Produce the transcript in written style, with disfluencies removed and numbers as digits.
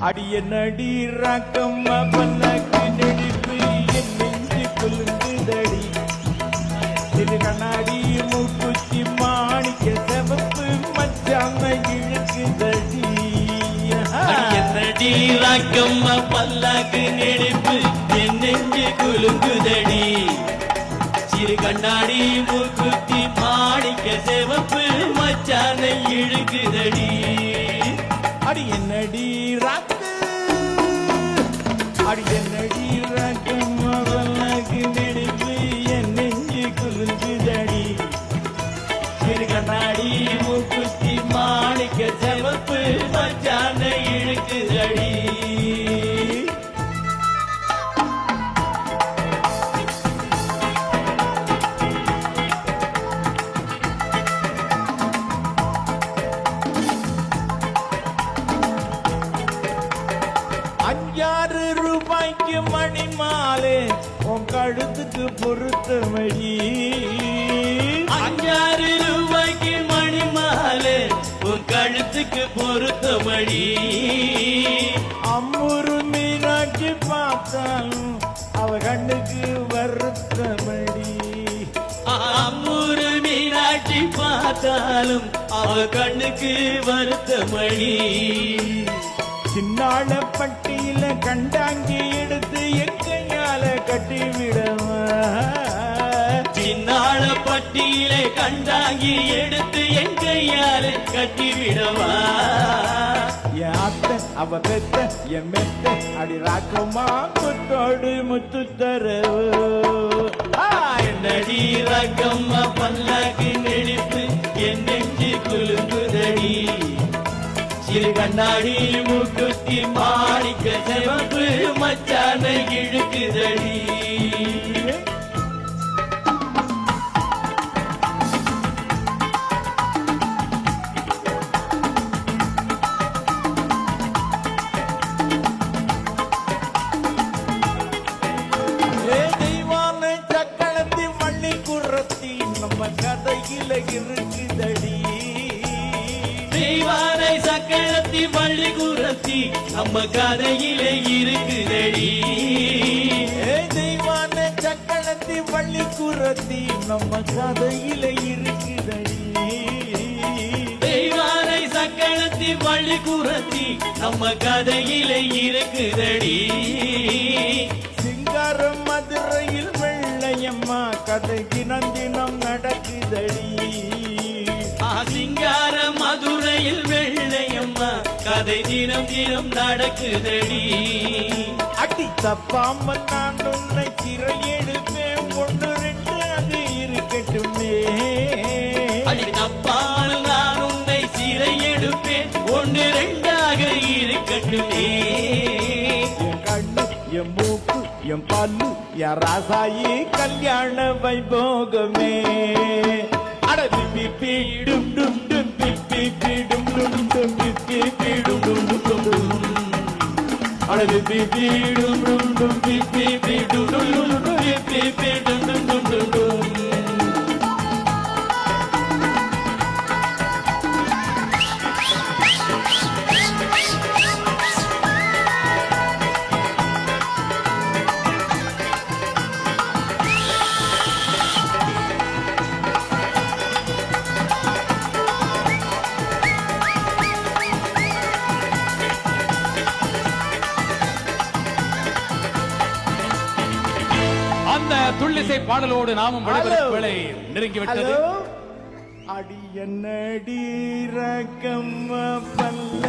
அடிய நடி ராக்கம்மா பல்லக்கு நெடிப்பு என் நெஞ்சு குலுங்குதடி திரு கண்ணாடி மூக்குச்சி மாணிக்க செவப்பு மச்சாம இழுக்குதடி நடி ராக்கம்மா பல்லக்கு நெடிப்பு என் நெஞ்சு குலுங்குதடி சிறு கண்ணாடி மூக்குத்தி மாணிக்க செவப்பு மச்சானை இழுக்குதடி அடி என்னடி ராக்கு அடி என்னடி ராக்கம்மா பல்லக்கு நெடிப்பு என் நெஞ்சு குலுங்குதடி சிறு கண்ணாடி மூக்குத்தி மாணிக்க செவப்பு மச்சானை இழுக்குதடி ₹5 மணி மாலை உன் கழுத்துக்கு பொருத்தமடி ₹5 மணி மாலை உன் கழுத்துக்கு பொருத்தமடி அம்மூரு மீனாட்சி பார்த்தாலும் அவ கண்ணுக்கு வருத்தமடி அம்மூரு மீனாட்சி பார்த்தாலும் அவ கண்ணுக்கு வருத்தமடி சின்னாள பட்டியில கண்டாங்கி எடுத்து எங்கையால கட்டிவிடவா சின்னாள பட்டியிலே கண்டாங்கி எடுத்து என் கையால கட்டிவிடவா என் அத்தை அவ பெத்த என் மெத்த அடி ராக்கம்மா முத்தோடு முத்து தரவு நடி ராக்கம்மா பல்லக்கு நெடிப்பு என் நெஞ்சு குலுங்குதடி சிறு கண்ணாடி மூக்குத்தி மாணிக்க செவப்பு மச்சானை இழுக்குதடி தெய்வான சக்களத்தி மண்ணி குரத்தி நம்ம கதையில இருக்குதடி தெய்வானை சக்கரத்தி வள்ளி குரத்தி நம்ம கதையிலே இருக்குதடி தெய்வான சக்களத்தி வள்ளி குரத்தி நம்ம கதையில இருக்குதடி தெய்வானை சக்கரத்தி வள்ளி குரத்தி நம்ம கதையிலே இருக்குதடி சிங்காரம் மதுரையில் வெள்ளையம்மா கதை தினம் தினம் நடக்குதடி சிங்கார மதுரையில் வெள்ளையம்மா கதை தினம் தினம் நடக்குதடி அடி தப்பாம நான் உன்னை சிறை எடுப்பேன் 1 2 அது இருக்கட்டுமே அடி தப்பால் நான் உன்னை சிறை எடுப்பேன் 1 2 இருக்கட்டுமே என் கண்ணு என் மூக்கு என் பல்லு என் ராசாயி கல்யாண வைபோகமே அட பிப்பி பீடும் டும் டும் பிப்பி பீடும் டும் டும் பிப்பி பீடும் டும் டும் டும் அட பிப்பி பீடும் டும் டும் பிப்பி பீடும் டும் டும் பிப்பி பீடும் டும் டும் டும் டும் அந்த துள்ளிசை பாடலோடு நாமும் விடைபெறும் வேளை நெருங்கிவிட்டது. அடி என்னடி ரக்கம்மா பல்ல